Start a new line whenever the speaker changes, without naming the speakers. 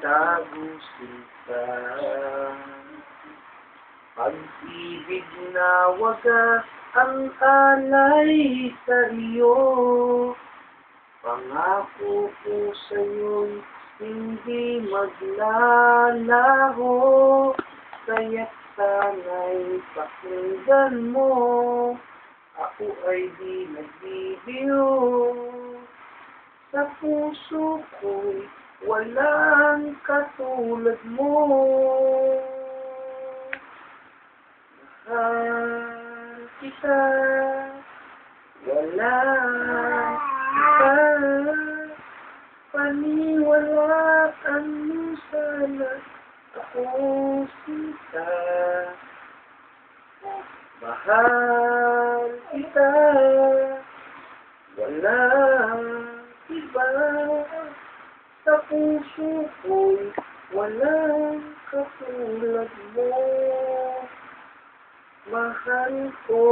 itago sinta. Pag-ibig na wagas ang alay sa iyo, pangako ko sa'yo'y hindi maglalaho, kaya't sana'y pakinggan mo, ako ay di nagbibiro. Sa puso ko'y walang katulad mo. Mahal kita, walang iba. Paniwalaan mo sana ako sinta. Mahal kita, walang iba. Sa puso ko'y walang katulad mo. Mahal ko.